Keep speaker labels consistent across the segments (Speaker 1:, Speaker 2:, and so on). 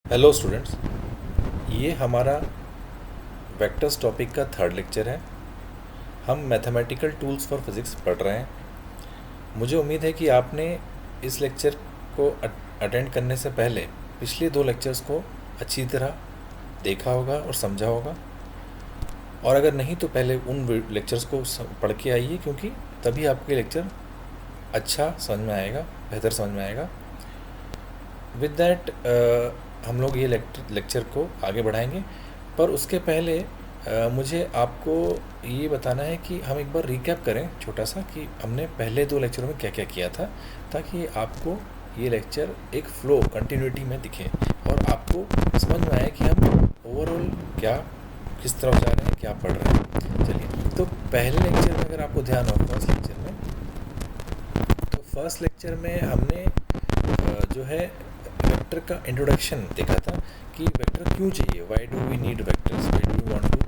Speaker 1: Hello students, ये हमारा vectors topic का थर्ड लेक्चर है। हम मैथमेटिकल टूल्स फॉर फिज़िक्स पढ़ रहे हैं। मुझे उम्मीद है कि आपने इस लेक्चर को अटेंड करने से पहले पिछले दो लेक्चर्स को अच्छी तरह देखा होगा और समझा होगा, और अगर नहीं तो पहले उन लेक्चर्स को पढ़ के आइए, क्योंकि तभी आपके लेक्चर अच्छा समझ में आएगा, बेहतर समझ में आएगा। विद दैट हम लोग ये लेक्चर को आगे बढ़ाएंगे, पर उसके पहले मुझे आपको ये बताना है कि हम एक बार रिकैप करें छोटा सा कि हमने पहले दो लेक्चरों में क्या क्या किया था, ताकि आपको ये लेक्चर एक फ्लो कंटिन्यूटी में दिखे और आपको समझ में आए कि हम ओवरऑल क्या किस तरफ जा रहे हैं, क्या पढ़ रहे हैं। चलिए, तो पहले लेक्चर में अगर आपको ध्यान हो, फर्स्ट लेक्चर में हमने जो है वेक्टर का इंट्रोडक्शन देखा था कि वेक्टर क्यों चाहिए, why do we need vectors, why do we want to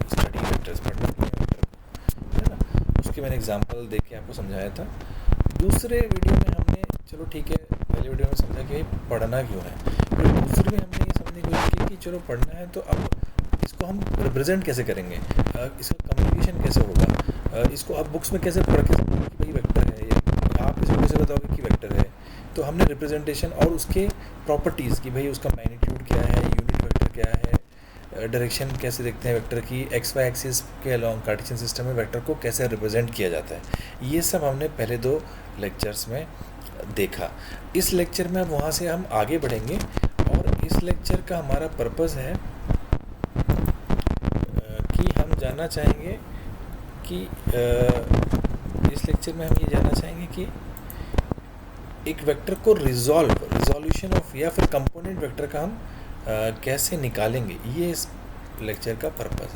Speaker 1: study vectors, पढ़ना क्यों है वेक्टर, है ना। उसके मैंने एग्जांपल दे के आपको समझाया था। दूसरे वीडियो में हमने, चलो ठीक है, पहले वीडियो में समझा कि पढ़ना क्यों है, फिर दूसरे में हमने ये समझने की कोशिश की कि चलो पढ़ना है तो अब इसको हम रिप्रेजेंट कैसे करेंगे, इसका कम्युनिकेशन कैसे होगा, इसको अब बुक्स में कैसे पढ़ के कि भाई वेक्टर है, या आप किसी को कैसे बताओगे कि वेक्टर है। तो हमने रिप्रेजेंटेशन और उसके प्रॉपर्टीज़ कि भाई उसका मैग्नीट्यूड क्या है, यूनिट वेक्टर क्या है, डायरेक्शन कैसे देखते हैं वेक्टर की, एक्स वाई एक्सिस के अलॉन्ग कार्टेशियन सिस्टम में वेक्टर को कैसे रिप्रेजेंट किया जाता है, ये सब हमने पहले दो लेक्चर्स में देखा। इस लेक्चर में अब वहाँ से हम आगे बढ़ेंगे, और इस लेक्चर का हमारा पर्पज़ है कि हम जानना चाहेंगे कि इस लेक्चर में हम ये जानना चाहेंगे कि एक वेक्टर को रिजोल्यूशन ऑफ या फिर कंपोनेंट वेक्टर का हम कैसे निकालेंगे, ये इस लेक्चर का पर्पज़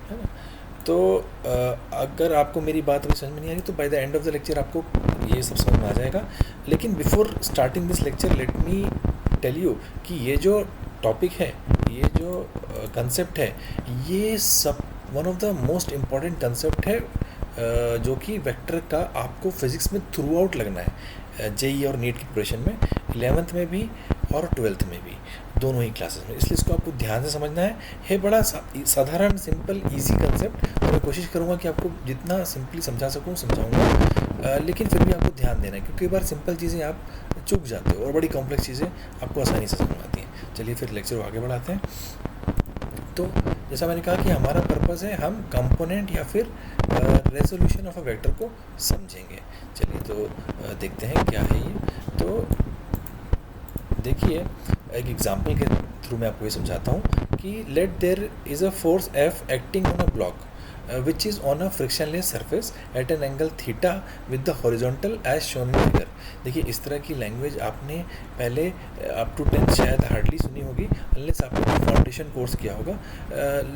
Speaker 1: है ना। तो अगर आपको मेरी बात अभी समझ में नहीं आ रही तो by the end of the lecture आपको ये सब समझ में आ जाएगा। लेकिन before starting this lecture let me tell you कि ये जो टॉपिक है, ये जो कंसेप्ट है, ये सब one of the most important concept है जो कि वेक्टर का आपको फिज़िक्स में थ्रू आउट लगना है, जेई और नीट की प्रिपरेशन में, 11th में भी और 12th में भी, दोनों ही क्लासेस में। इसलिए इसको आपको ध्यान से समझना है बड़ा साधारण सिंपल इजी कंसेप्ट, और मैं कोशिश करूँगा कि आपको जितना सिंपली समझा सकूँ समझाऊँगा, लेकिन फिर भी आपको ध्यान देना है, क्योंकि कई बार सिंपल चीज़ें आप चूक जाते हो और बड़ी कॉम्प्लेक्स चीज़ें आपको आसानी से समझ में आती हैं। चलिए फिर लेक्चर को आगे बढ़ाते हैं। तो जैसा मैंने कहा कि हमारा पर्पज़ है हम कंपोनेंट या फिर रेजोल्यूशन ऑफ अ वेक्टर को समझेंगे। चलिए तो देखते हैं क्या है ये। तो देखिए, एक एग्जांपल के थ्रू मैं आपको ये समझाता हूँ कि let there is a force F acting on a block which is on a frictionless surface at an angle theta with the horizontal as shown in figure। देखिए, इस तरह की लैंग्वेज आपने पहले अप टू 10th शायद hardly सुनी होगी, unless आपने फाउंडेशन कोर्स किया होगा,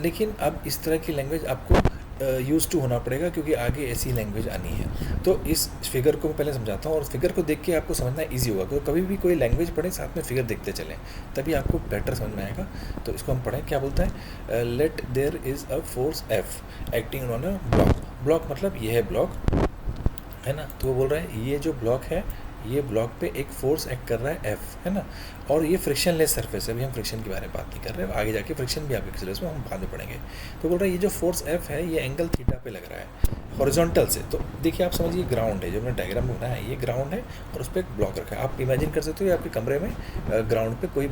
Speaker 1: लेकिन अब इस तरह की लैंग्वेज आपको यूज़ टू होना पड़ेगा, क्योंकि आगे ऐसी लैंग्वेज आनी है। तो इस फिगर को मैं पहले समझाता हूँ, और फिगर को देख के आपको समझना ईजी होगा, क्योंकि कभी भी कोई लैंग्वेज पढ़ें साथ में फिगर देखते चलें, तभी आपको बेटर समझ में आएगा। तो इसको हम पढ़ें, क्या बोलता है, let there is a force F acting on a block. Block मतलब ये है ब्लॉक, है ना। तो वो बोल रहा है ये जो ब्लॉक है, ये ब्लॉक पे एक फोर्स एक्ट कर रहा है एफ, है ना, और ये फ्रिक्शनलेस सरफेस है। अभी हम फ्रिक्शन के बारे में बात नहीं कर रहे हैं, आगे जाके फ्रिक्शन भी आपके सिलेबस में हम बाद में पढ़ेंगे। तो बोल रहा है ये जो फोर्स एफ है ये एंगल थीटा पे लग रहा है हॉरिजॉन्टल से। तो देखिए, आप समझिए ग्राउंड है, जो हमने डायग्राम बनाया है ये ग्राउंड है, और उस पर एक ब्लॉक रखा है। आप इमेजिन कर सकते हो आपके कमरे में ग्राउंड पे कोई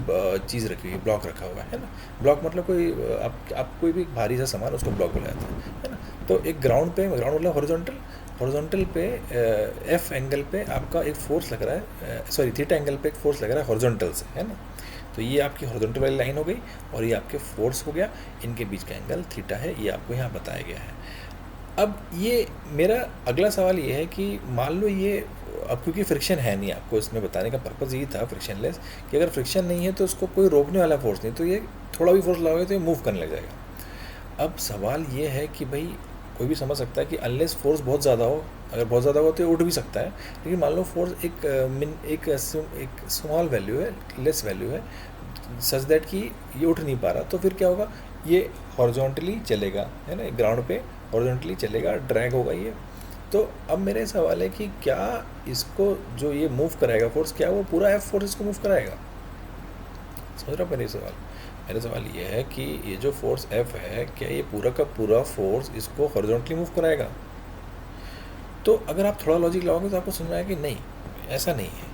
Speaker 1: चीज़ रखी हुई है, ब्लॉक रखा हुआ है ना। ब्लॉक मतलब कोई आप कोई भी भारी सा सामान, उसको ब्लॉक बोला जाता है ना। तो एक ग्राउंड पे, ग्राउंड मतलब हॉरिजॉन्टल पे एफ एंगल पे आपका एक फोर्स लग रहा है, सॉरी थीटा एंगल पे एक फोर्स लग रहा है हॉरिजॉन्टल से, है ना। तो ये आपकी हॉरिजॉन्टल वाली लाइन हो गई, और ये आपके फोर्स हो गया, इनके बीच का एंगल थीटा है, ये आपको यहाँ बताया गया है। अब ये मेरा अगला सवाल ये है कि मान लो ये, अब क्योंकि फ्रिक्शन है नहीं, आपको इसमें बताने का पर्पज़ यही था फ्रिक्शनलेस, कि अगर फ्रिक्शन नहीं है तो उसको कोई रोकने वाला फोर्स नहीं, तो ये थोड़ा भी फोर्स लगाओगे तो ये मूव करने लग जाएगा। अब सवाल ये है कि भाई, कोई भी समझ सकता है कि अनलेस फोर्स बहुत ज़्यादा हो, अगर बहुत ज़्यादा हो तो ये उठ भी सकता है, लेकिन मान लो फोर्स एक स्मॉल वैल्यू है, लेस वैल्यू है, सच दैट कि ये उठ नहीं पा रहा, तो फिर क्या होगा, ये हॉरिजॉन्टली चलेगा, है ना, ग्राउंड पे हॉरिजॉन्टली चलेगा, ड्रैग होगा ये। तो अब मेरे सवाल है कि क्या इसको जो ये मूव कराएगा फोर्स, क्या वो पूरा एफ फोर्स इसको मूव कराएगा? समझ रहे हो मेरे सवाल? मेरा सवाल ये है कि ये जो फोर्स F है, क्या ये पूरा का पूरा फोर्स इसको हॉरिजॉन्टली मूव कराएगा? तो अगर आप थोड़ा लॉजिक लगाओगे तो आपको समझ में आएगा कि नहीं, ऐसा नहीं है,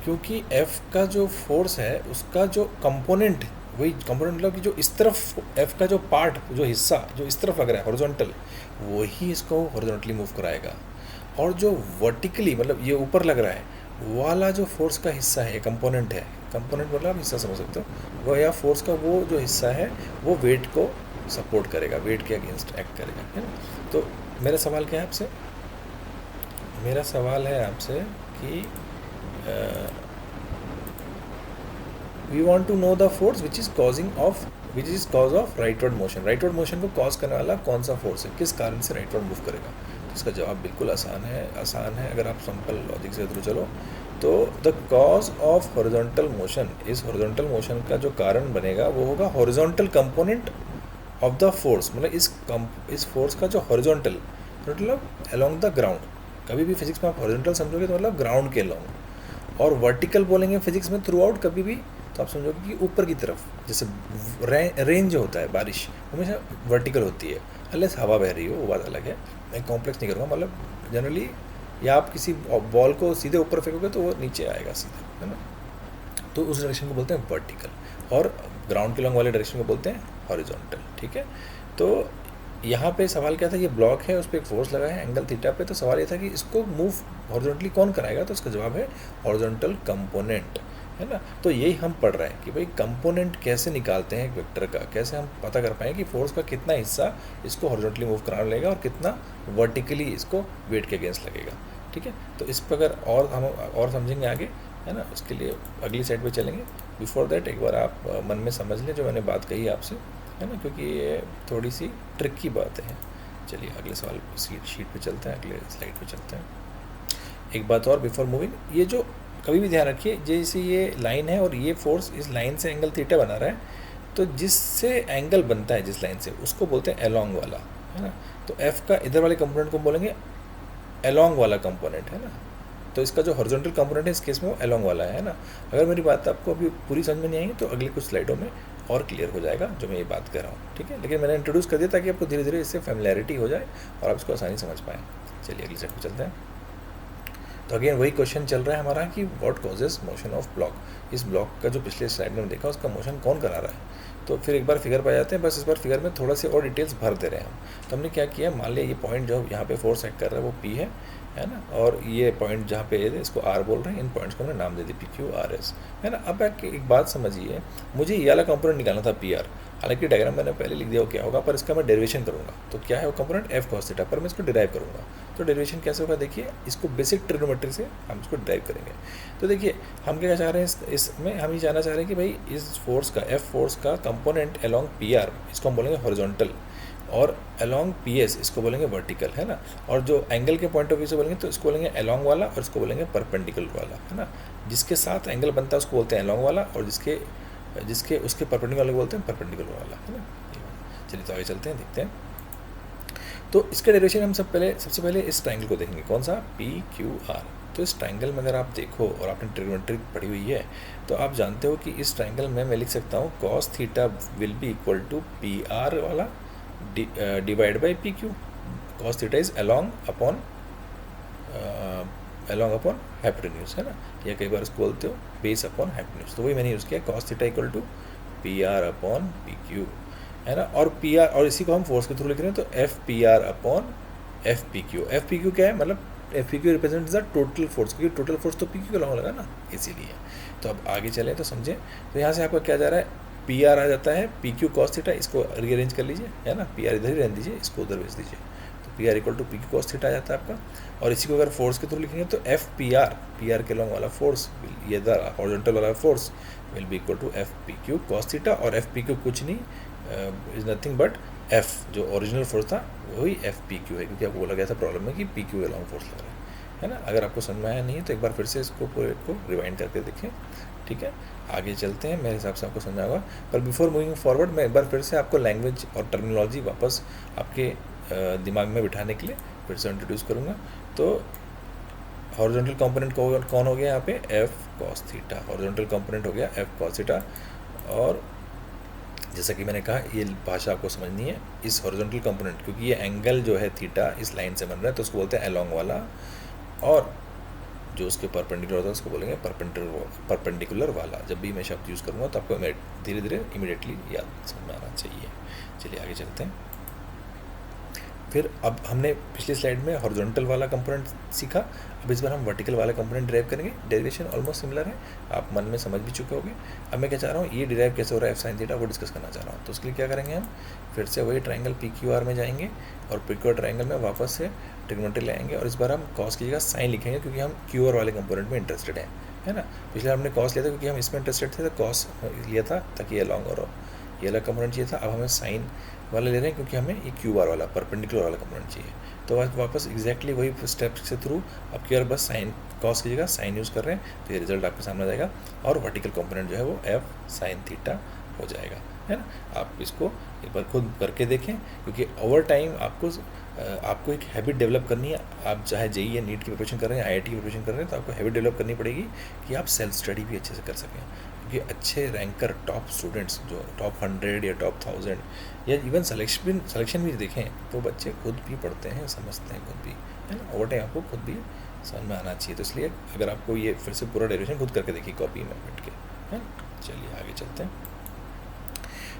Speaker 1: क्योंकि F का जो फोर्स है उसका जो कंपोनेंट, वही कंपोनेंट मतलब कि जो इस तरफ F का जो पार्ट, जो हिस्सा जो इस तरफ लग रहा है हॉरिजॉन्टल, वही इसको हॉरिजॉन्टली मूव कराएगा। और जो वर्टिकली मतलब ये ऊपर लग रहा है वाला जो फोर्स का हिस्सा है, कंपोनेंट है, कंपोनेंट मतलब आप हिस्सा समझ सकते हो, वह या फोर्स का वो जो हिस्सा है वो वेट को सपोर्ट करेगा, वेट के अगेंस्ट एक्ट करेगा, है ना। तो मेरा सवाल क्या है आपसे? मेरा सवाल है आपसे कि we want to know the force which is cause of rightward motion. Rightward motion को कॉज करने वाला कौन सा फोर्स है, किस कारण से राइटवर्ड मूव करेगा? तो इसका जवाब बिल्कुल आसान है अगर आप सिंपल लॉजिक से थ्रू चलो तो the cause of horizontal motion, इस हॉरिजॉन्टल मोशन का जो कारण बनेगा वो होगा horizontal component of the force, मतलब इस फोर्स का जो हॉरिजॉन्टल मतलब अलोंग द ग्राउंड, कभी भी फिजिक्स में आप हॉरिजॉन्टल समझोगे तो मतलब ग्राउंड के अलोंग, और वर्टिकल बोलेंगे फिजिक्स में थ्रू आउट कभी भी तो आप समझोगे कि ऊपर की तरफ, जैसे रेन जो होता है बारिश हमेशा वर्टिकल होती है, अनलेस हवा बह रही हो वो बात अलग है, मैं कॉम्प्लेक्स नहीं करूँगा, मतलब जनरली या आप किसी बॉल को सीधे ऊपर फेंकोगे तो वो नीचे आएगा सीधे, है ना। तो उस डायरेक्शन को बोलते हैं वर्टिकल, और ग्राउंड के लॉन्ग वाले डायरेक्शन को बोलते हैं हॉरिजॉन्टल, ठीक है। तो यहाँ पे सवाल क्या था, ये ब्लॉक है उस पर एक फोर्स लगा है एंगल थीटा पे, तो सवाल ये था कि इसको मूव हॉरिजॉन्टली कौन कराएगा, तो इसका जवाब है हॉरिजॉन्टल कंपोनेंट, है ना। तो यही हम पढ़ रहे हैं कि भाई कंपोनेंट कैसे निकालते हैं एक वेक्टर का, कैसे हम पता कर पाएँ कि फोर्स का कितना हिस्सा इसको हॉरिजॉन्टली मूव कराने लगेगा और कितना वर्टिकली इसको वेट के अगेंस्ट लगेगा, ठीक है। तो इस पर अगर और हम और समझेंगे आगे, है ना, उसके लिए अगली साइड पे चलेंगे। बिफोर दैट एक बार आप मन में समझ लें जो मैंने बात कही आपसे, है ना, क्योंकि ये थोड़ी सी ट्रिकी बात है। चलिए अगले सवाल शीट पे चलते हैं, अगले स्लाइड पे चलते हैं। एक बात और बिफोर मूविंग, ये जो कभी भी ध्यान रखिए, जैसे ये लाइन है और ये फोर्स इस लाइन से एंगल थीटा बना रहा है, तो जिससे एंगल बनता है जिस लाइन से उसको बोलते हैं एलोंग वाला, है ना। तो एफ का इधर वाले कंपोनेंट को बोलेंगे एलोंग वाला कंपोनेंट, है ना। तो इसका जो हॉरिजॉन्टल कंपोनेंट है इस केस में वो एलोंग वाला है ना। अगर मेरी बात आपको अभी पूरी समझ में नहीं आएगी तो अगली कुछ स्लाइडों में और क्लियर हो जाएगा जो मैं ये बात कर रहा हूँ, ठीक है। लेकिन मैंने इंट्रोड्यूस कर दिया ताकि आपको धीरे धीरे इससे फैमिलियरिटी हो जाए और आप इसको आसानी समझ पाएँ। चलिए अगली स्लाइड पर चलते हैं। तो अगेन वही क्वेश्चन चल रहा है हमारा कि what causes motion of block. इस ब्लॉक का जो पिछले स्लाइड में देखा उसका मोशन कौन करा रहा है, तो फिर एक बार फिगर पर जाते हैं। बस इस बार फिगर में थोड़ा से और डिटेल्स भर दे रहे हैं हम। तो हमने क्या किया, मान लिया ये पॉइंट जो यहाँ पे फोर्स एक्ट कर रहा है वो P है ना, और ये पॉइंट जहाँ पे है इसको R बोल रहे हैं, इन पॉइंट्स को हमने नाम दे दी PQRS, है ना। अब एक बात समझिए, मुझे ये वाला कंपोनेंट निकालना था PR, हालांकि डायग्राम मैंने पहले लिख दिया हो क्या होगा, पर इसका मैं डेरिवेशन करूँगा। तो क्या है वो कंपोनेंट F cos थीटा, पर मैं इसको डिराइव करूँगा। तो डेरिवेशन कैसे होगा देखिए, इसको बेसिक ट्रिग्नोमेट्री से हम इसको डिराइव करेंगे। तो देखिए हम क्या चाह रहे हैं इसमें, हम ये जानना चाह रहे हैं कि भाई इस फोर्स का F फोर्स का कंपोनेंट अलोंग PR इसको हम बोलेंगे हॉरिजॉन्टल, और अलोंग PS इसको बोलेंगे वर्टिकल, है ना। और जो एंगल के पॉइंट ऑफ व्यू से बोलेंगे तो इसको बोलेंगे अलोंग वाला और इसको बोलेंगे परपेंडिकुलर वाला, है ना। जिसके साथ एंगल बनता है उसको बोलते हैं अलोंग वाला, और जिसके उसके परपेंडिकुलर वाले बोलते हैं परपेंडिकुलर वाला, है ना। चलिए तो आगे चलते हैं, देखते हैं। तो इसका डेरिवेशन हम सबसे पहले इस ट्रायंगल को देखेंगे, कौन सा, PQR। तो इस ट्रायंगल में अगर आप देखो और आपने ट्रिग्नोमेट्री पढ़ी हुई है तो आप जानते हो कि इस ट्रायंगल में मैं लिख सकता हूँ cos theta will be equal to PR वाला divide by PQ। cos theta is along upon hypotenuse, है ना, या कई बार इसको बोलते हो बेस अपॉन हाइपोटेन्यूज। तो वही मैंने यूज़ किया, cos theta equal to PR upon PQ, है ना। और PR, और इसी को हम फोर्स के थ्रू लिख रहे हैं तो FPR अपॉन FPQ। FPQ क्या है, मतलब FPQ represent the total force, क्योंकि टोटल फोर्स तो PQ के लॉन्ग लगा ना, इसीलिए। तो अब आगे चलें तो समझें। तो यहाँ से आपका क्या जा रहा है, PR आ जाता है PQ cos थीटा, इसको रीअरेंज कर लीजिए, है ना। PR इधर ही रहने दीजिए, इसको उधर भेज दीजिए, तो PR equal to PQ cos theta आ जाता है आपका। और इसी को अगर फोर्स के थ्रू लिखेंगे तो PR के लॉन्ग वाला फोर्स, ये हॉरिजॉन्टल वाला force will be equal to FPQ cos theta, और FPQ कुछ नहीं इज नथिंग बट F जो ओरिजिनल फोर्स था वही FPQ है, क्योंकि आपको बोला गया था प्रॉब्लम में कि PQ के लॉन्ग फोर्स लग रहा है ना। अगर आपको समझ में आया नहीं तो एक बार फिर से इसको पूरे को रिवाइंड करके देखें, ठीक है। आगे चलते हैं, मेरे हिसाब से आपको समझा होगा। पर बिफोर मूविंग फॉरवर्ड मैं एक बार फिर से आपको लैंग्वेज और टर्मिनोलॉजी वापस आपके दिमाग में बिठाने के लिए फिर से इंट्रोड्यूस करूँगा। तो हॉरिजॉन्टल कंपोनेंट कौन हो गया यहाँ पे, F cos theta, horizontal component हो गया एफ कॉस थीटा। और जैसा कि मैंने कहा ये भाषा आपको समझनी है, इस हॉरिजॉन्टल कंपोनेंट, क्योंकि ये एंगल जो है थीटा इस लाइन से बन रहा है तो उसको बोलते हैं अलोंग वाला, और जो उसके परपेंडिकुलर होता है उसको बोलेंगे परपेंडिकुलर वाला। जब भी मैं शब्द यूज़ करूँगा तो आपको धीरे धीरे इमीडिएटली याद समझ में आना चाहिए। चलिए आगे चलते हैं। फिर अब हमने पिछली स्लाइड में हॉरिजॉन्टल वाला कंपोनेंट सीखा, अब इस बार हम वर्टिकल वाला कंपोनेंट डिराइव करेंगे। डेरिवेशन ऑलमोस्ट सिमिलर है, आप मन में समझ भी चुके होंगे। अब मैं क्या चाह रहा हूँ, ये डिराइव कैसे हो रहा है एफ साइन थीटा वो डिस्कस करना चाह रहा हूँ। तो उसके लिए क्या करेंगे, हम फिर से वही ट्राइंगल पी क्यू आर में जाएंगे और पी क्यू आर ट्राइंगल में वापस से ट्रिग्नोमेट्री ले आएंगे, और इस बार हम कॉस की जगह साइन लिखेंगे क्योंकि हम क्यू आर वाले कंपोनेंट में इंटरेस्टेड हैं, है ना। पिछले हमने कॉस लिया था क्योंकि हम इसमें इंटरेस्टेड थे, तो कॉस लिया था ताकि ये लॉन्ग और ये वाला कंपोनेंट चाहिए था। अब हमें साइन वाला ले रहे हैं क्योंकि हमें ये क्यू आर वाला परपेंडिकुलर वाला कंपोनेंट चाहिए। तो आज वापस एग्जैक्टली वही स्टेप्स के थ्रू अब क्यू आर बस साइन कॉस की जगह साइन यूज़ कर रहे हैं, तो ये रिजल्ट आपके सामने आ जाएगा, और वर्टिकल कंपोनेंट जो है वो एफ साइन थीटा हो जाएगा, है ना। आप इसको एक बार खुद करके देखें, क्योंकि ओवर टाइम आपको एक हैबिट डेवलप करनी है। आप चाहे जेईई या नीट की प्रिपरेशन कर रहे हैं, आईआईटी की प्रिपरेशन कर रहे हैं, तो आपको हैबिट डेवलप करनी पड़ेगी कि आप सेल्फ स्टडी भी अच्छे से कर सकें। क्योंकि अच्छे रैंकर टॉप स्टूडेंट्स जो टॉप 100 या टॉप 1000 या इवन सिलेक्शन भी देखें तो बच्चे खुद भी पढ़ते हैं, समझते हैं खुद भी, है ना। ओवर टाइम आपको खुद भी समझ में आना चाहिए। तो इसलिए अगर आपको ये फिर से पूरा डेरिवेशन खुद करके देखिए कॉपी में बैठ के, है ना। चलिए आगे चलते हैं।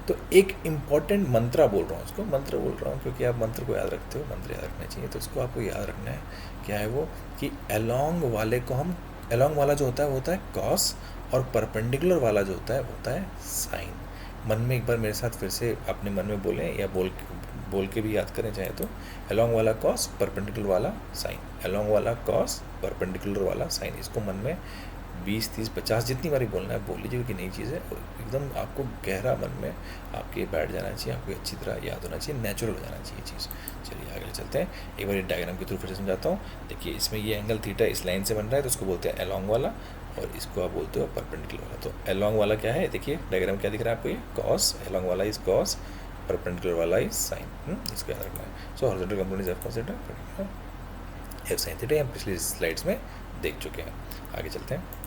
Speaker 1: तो एक इम्पॉर्टेंट मंत्रा बोल रहा हूँ, उसको मंत्र बोल रहा हूँ क्योंकि आप मंत्र को याद रखते हो, मंत्र याद रखना चाहिए। तो उसको आपको याद रखना है, क्या है वो, कि अलोंग वाले को हम, अलोंग वाला जो होता है वो होता है कॉस, और परपेंडिकुलर वाला जो होता है वो होता है साइन। मन में एक बार मेरे साथ फिर से अपने मन में बोलें या बोल के भी याद करें चाहे तो, अलोंग वाला कॉस परपेंडिकुलर वाला साइन, अलोंग वाला कॉस परपेंडिकुलर वाला साइन। इसको मन में 20, 30, 50 जितनी बारी बोलना है बोल लीजिए, कि नई चीज़ है, एकदम आपको गहरा मन में आपके बैठ जाना चाहिए, आपको अच्छी तरह याद होना चाहिए, नेचुरल हो जाना चाहिए चीज़। चलिए आगे चलते हैं, एक बार डायग्राम के थ्रू फिर से समझाता हूँ। देखिए इसमें ये एंगल थीटा इस लाइन से बन रहा है तो उसको बोलते हैं अलोंग वाला, और इसको आप बोलते हो परपेंडिकुलर वाला। तो अलोंग वाला क्या है, देखिए डायग्राम क्या दिख रहा है आपको, ये कॉस, अलोंग वाला इज कॉस, परपेंडिकुलर वाला इज साइन, इसको याद रखना है। सो horizontal component is F cos theta, F sine theta, हम पिछली स्लाइड्स में देख चुके हैं। आगे चलते हैं।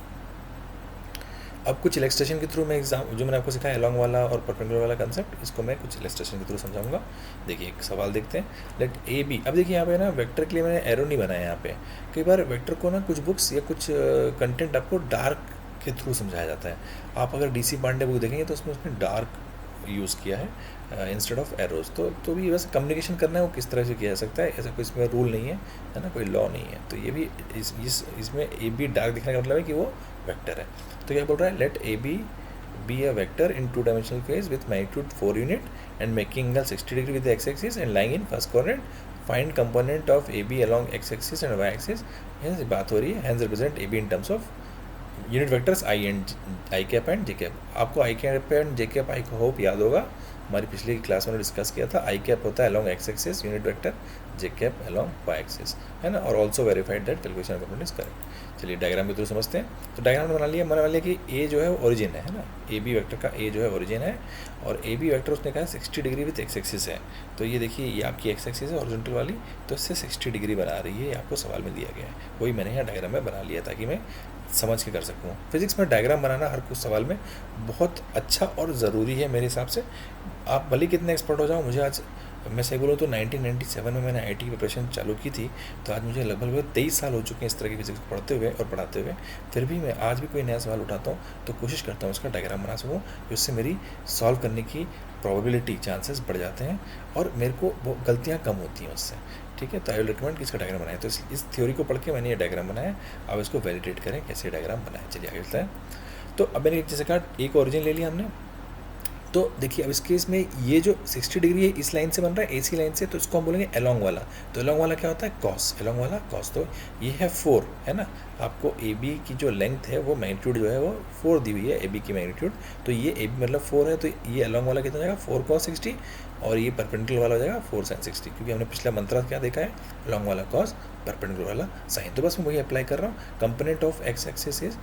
Speaker 1: अब कुछ इलेस्ट्रेशन के थ्रू मैं जो मैंने आपको सिखाया अलोंग वाला और परपेंडिकुलर वाला कंसेप्ट, इसको मैं कुछ इलेस्ट्रेशन के थ्रू समझाऊंगा। देखिए एक सवाल देखते हैं, लेट ए बी। अब देखिए यहाँ पे ना वेक्टर के लिए मैंने एरो नहीं बनाया यहाँ पे। कई बार वेक्टर को ना कुछ बुक्स या कुछ कंटेंट आपको डार्क के थ्रू समझाया जाता है। आप अगर DC पांडे बुक देखेंगे तो उसने डार्क यूज़ किया है इंस्टेड ऑफ एरोज। तो भी वैसे कम्युनिकेशन करना है वो किस तरह से किया जा सकता है, ऐसा कोई इसमें रूल नहीं है ना, कोई लॉ नहीं है। तो ये भी इसमें ए बी डार्क दिखने का मतलब है कि वो वेक्टर है। तो क्या बोल रहा है, let A be a vector in two dimensional space with magnitude 4 unit and making angle 60 degree with the x axis and lying in first quadrant. Find component of AB along x axis and y axis. यहाँ से बात हो रही है, hence represent AB in terms of unit vectors i cap and j cap. आपको i cap and j cap I hope याद होगा, हमारी पिछली क्लास में डिस्कस किया था। i कैप होता है along x axis unit vector, j cap along y axis, है ना। और also verified that calculation component is correct. चलिए डायग्राम के थ्रू समझते हैं। तो डायग्राम बना लिया कि a जो है वो ओरिजिन है ना, ए बी वेक्टर का a जो है ओरिजिन है, और ए बी वेक्टर उसने कहा 60 डिग्री विथ x एक्सिस है। तो ये देखिए ये आपकी x एक्सिस है हॉरिजॉन्टल वाली, तो इससे 60 डिग्री बना रही है, ये आपको सवाल में दिया गया है। वही मैंने यहाँ डायग्राम में बना लिया ताकि मैं समझ के कर सकूँ। फिजिक्स में डायग्राम बनाना हर कुछ सवाल में बहुत अच्छा और ज़रूरी है मेरे हिसाब से। आप भले कितने एक्सपर्ट हो जाओ, मुझे आज मैं सही बोलूँ तो 1997 में मैंने आईटी की प्रिपरेशन चालू की थी, तो आज मुझे लगभग 23 साल हो चुके हैं इस तरह की फिजिक्स पढ़ते हुए और पढ़ाते हुए। फिर भी मैं आज भी कोई नया सवाल उठाता हूँ तो कोशिश करता हूँ उसका डायग्राम बना सकूँ, जिससे मेरी सॉल्व करने की प्रोबेबिलिटी चांसेस बढ़ जाते हैं और मेरे को वो गलतियाँ कम होती हैं उससे। ठीक है, तो आई विल रिकमेंड कि इसका डायग्राम बनाए। तो इस थ्योरी को पढ़ के मैंने ये डायग्राम बनाया, अब इसको वैलिडेट करें कैसे डायग्राम बनाए। चलिए आगे चलते हैं। तो अब मैंने जैसे कहा एक ओरिजिन ले लिया हमने, तो देखिए अब इस केस में ये जो 60 डिग्री है इस लाइन से बन रहा है, AC लाइन से, तो इसको हम बोलेंगे अलोंग वाला। तो अलोंग वाला क्या होता है, कॉस, अलोंग वाला कॉस। तो ये है 4, है ना। आपको AB की जो लेंथ है वो मैग्नीट्यूड जो है वो 4 दी हुई है, AB की मैग्नीट्यूड। तो ये AB मतलब 4 है, तो ये अलोंग वाला कितना हो जाएगा 4 cos 60, और ये परपेंडिकुलर वाला हो जाएगा 4 sin 60, क्योंकि हमने पिछला मंत्र क्या देखा है, अलोंग वाला कॉस परपेंडिकुलर वाला साइन। तो बस मैं वही अप्लाई कर रहा हूँ। Component of x axis is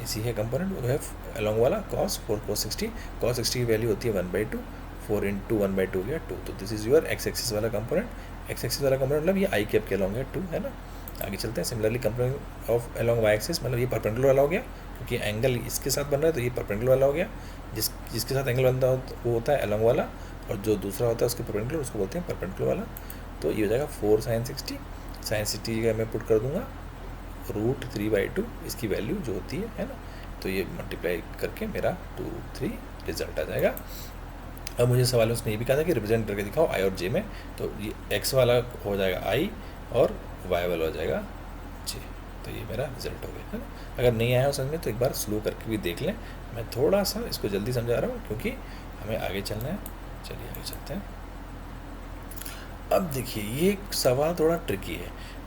Speaker 1: AC है कंपोनेंट, वो है अलोंग वाला cos 4 cos 60। cos 60 की वैल्यू होती है 1/2, 4 × 1/2 गया 2। तो this is your x axis वाला कंपोनेंट। x एक्सिस वाला कंपोनेंट मतलब ये i कैप के अलोंग है 2, है ना। आगे चलते हैं। Similarly component of along Y axis, मतलब ये परपेंडिकुलर वाला हो गया क्योंकि एंगल इसके साथ बन रहा है, तो ये परपेंडिकुलर वाला हो गया। जिसके साथ एंगल बनता है वो होता है अलोंग वाला, और जो दूसरा होता है उसके परपेंडिकुलर उसको बोलते हैं परपेंडिकुलर वाला। तो ये हो जाएगा 4 sin 60, sin 60 का मैं पुट कर दूंगा √3/2 इसकी वैल्यू जो होती है ना, तो ये मल्टीप्लाई करके मेरा 2√3 रिजल्ट आ जाएगा। अब मुझे सवाल में उसने ये भी कहा था कि रिप्रेजेंट करके दिखाओ आई और जे में, तो ये एक्स वाला हो जाएगा आई और वाई वाला हो जाएगा जे, तो ये मेरा रिजल्ट हो गया है ना। अगर नहीं आया हो समझ में तो एक बार स्लो करके भी देख लें, मैं थोड़ा सा इसको जल्दी समझा रहा हूँ क्योंकि हमें आगे चलना है। चलिए आगे चलते हैं। अब देखिए ये सवाल थोड़ा ट्रिकी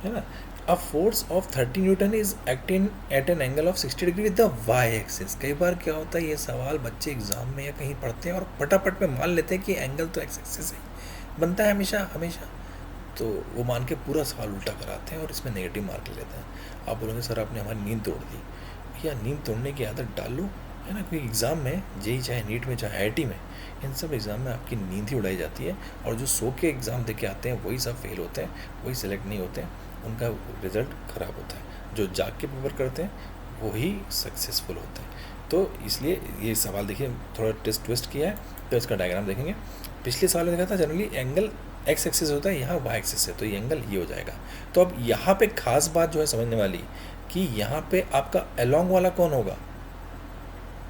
Speaker 1: है ना। A force of 30 newton is acting at an angle of 60 degree with the Y axis. कई बार क्या होता है, ये सवाल बच्चे एग्जाम में या कहीं पढ़ते हैं और फटाफट में मान लेते हैं कि एंगल तो एक्स एक्सिस है बनता है हमेशा हमेशा, तो वो मान के पूरा सवाल उल्टा कराते हैं और इसमें नेगेटिव मार्क ले लेते हैं। आप बोलोगे सर आपने हमारी नींद तोड़ दी। भैया नींद तोड़ने की आदत डालो है ना, क्योंकि एग्ज़ाम में जेई चाहे नीट में चाहे आईआईटी में, इन सब एग्ज़ाम में आपकी नींद ही उड़ाई जाती है, और जो सो के एग्ज़ाम दे के आते हैं वही सब फेल होते हैं, वही सिलेक्ट नहीं होते हैं, उनका रिज़ल्ट ख़राब होता है। जो जाग के पेपर करते हैं वही सक्सेसफुल होते हैं। तो इसलिए ये सवाल देखिए थोड़ा ट्विस्ट किया है, तो इसका डायग्राम देखेंगे। पिछले सवाल में देखा था जनरली एंगल एक्स एक्सिस होता है, यहाँ वाई एक्सिस है, तो ये एंगल ये हो जाएगा। तो अब यहाँ पे खास बात जो है समझने वाली कि यहाँ पे आपका अलोंग वाला कौन होगा,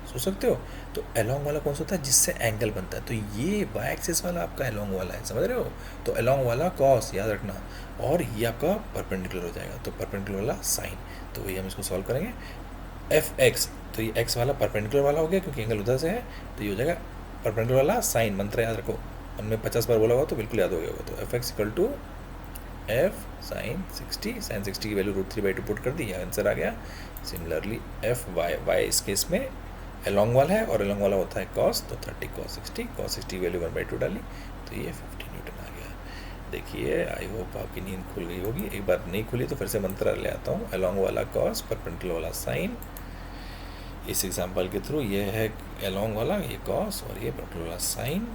Speaker 1: सोच सकते हो। तो अलोंग वाला कौन सा होता है, जिससे एंगल बनता है, तो ये वाई एक्सिस वाला आपका अलोंग वाला है, समझ रहे हो। तो अलोंग वाला कॉस याद रखना, और ये आपका परपेंडिकुलर हो जाएगा, तो परपेंडिकुलर वाला साइन। तो वही हम इसको सॉल्व करेंगे। एफ एक्स, तो ये एक्स वाला परपेंडिकुलर वाला हो गया क्योंकि एंगल उधर से है, तो ये हो जाएगा परपेंडिकुलर वाला साइन। मंत्र याद रखो, हमने 50 बार बोला हुआ तो बिल्कुल याद हो गया होगा। तो F X equal to F sine 60, sine 60 की वैल्यू √3/2 पुट कर दी, आंसर आ गया। सिमिलरली एफ वाई, वाई इस केस में अलोंग वाला है और अलोंग वाला होता है कॉस, तो 30 cos 60, cos 60 की वैल्यू 1/2 डाली, तो ये 50 न्यूटन आ गया। देखिए आई होप आपकी नींद खुल गई होगी। एक बार नहीं खुली तो फिर से मंत्र ले आता हूँ। अलोंग वाला कॉस, परपेंडिकुलर वाला साइन। इस एग्जाम्पल के थ्रू ये है अलोंग वाला, ये कॉस, और ये परपेंडिकुलर वाला साइन।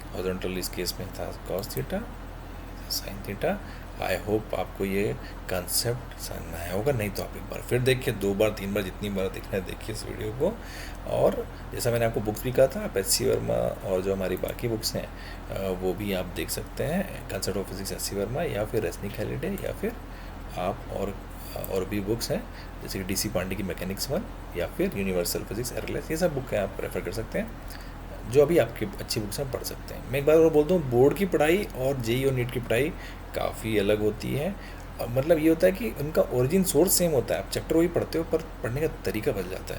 Speaker 1: हॉरिजॉन्टल इस केस में था cos theta, sine theta. I hope आपको ये कंसेप्ट समझ आया होगा, नहीं तो आप एक बार फिर देखिए, 2 बार 3 बार जितनी बार देखना है देखिए इस वीडियो को। और जैसा मैंने आपको बुक्स भी कहा था, आप एच.सी. वर्मा और जो हमारी बाकी बुक्स हैं वो भी आप देख सकते हैं, कंसेप्ट ऑफ फिजिक्स एच.सी. वर्मा, या फिर रजनी हैलिडे, या फिर आप और भी बुक्स हैं जैसे कि डी.सी. पांडे की मैकेनिक्स 1, या फिर यूनिवर्सल फिजिक्स एररलेस, ये सब बुक हैं, आप प्रेफर कर सकते हैं। जो अभी आपकी अच्छी बुक्स हैं पढ़ सकते हैं। मैं एक बार और बोलता हूँ, बोर्ड की पढ़ाई और जेई और नीट की पढ़ाई काफ़ी अलग होती है। मतलब ये होता है कि उनका ओरिजिन सोर्स सेम होता है, आप चैप्टर वही पढ़ते हो पर पढ़ने का तरीका बदल जाता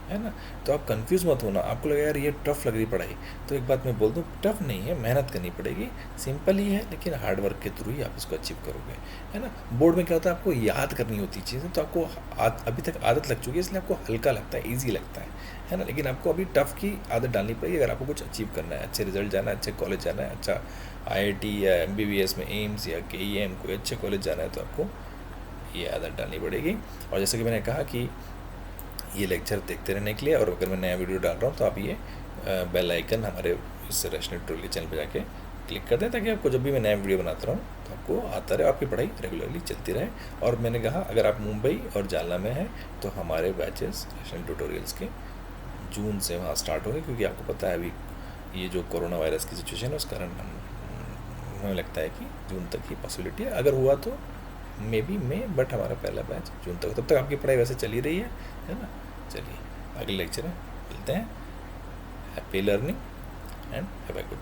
Speaker 1: है ना। तो आप कंफ्यूज मत होना, आपको लगेगा यार ये टफ लग रही पढ़ाई, तो एक बात मैं बोल दूँ, टफ नहीं है, मेहनत करनी पड़ेगी, सिंपल ही है, लेकिन हार्ड वर्क के थ्रू ही आप इसको अचीव करोगे, है ना। बोर्ड में क्या होता है, आपको याद करनी होती चीज़ें, तो आपको अभी तक आदत लग चुकी है, इसलिए आपको हल्का लगता है, ईजी लगता है ना। लेकिन आपको अभी टफ की आदत डालनी पड़ेगी अगर आपको कुछ अचीव करना है, अच्छे रिजल्ट जाना है, अच्छे कॉलेज जाना है, अच्छा IIT या MBBS में एम्स या KEM कोई अच्छे कॉलेज जाना है, तो आपको ये आदत डालनी पड़ेगी। और जैसे कि मैंने कहा कि ये लेक्चर देखते रहने के लिए, और अगर मैं नया वीडियो डाल रहा हूँ तो आप ये बेल आइकन हमारे इस रैशनल ट्यूटोरियल चैनल पर जाके क्लिक कर दें, ताकि आपको जब भी मैं नया वीडियो बनाता रहूँ तो आपको आता रहे, आपकी पढ़ाई रेगुलरली चलती रहे। और मैंने कहा अगर आप मुंबई और जालना में हैं तो हमारे बैचेस रैशनल ट्यूटोरियल्स के जून से वहाँ स्टार्ट होंगे, क्योंकि आपको पता है अभी ये जो कोरोना वायरस की सिचुएशन है उस कारण हमें लगता है कि जून तक ही पॉसिबिलिटी है, अगर हुआ तो मे बी में, बट हमारा पहला बैच जून तक, तब तक आपकी पढ़ाई वैसे चली रही है ना। चलिए अगले लेक्चर में मिलते हैं। Happy learning and have a good day.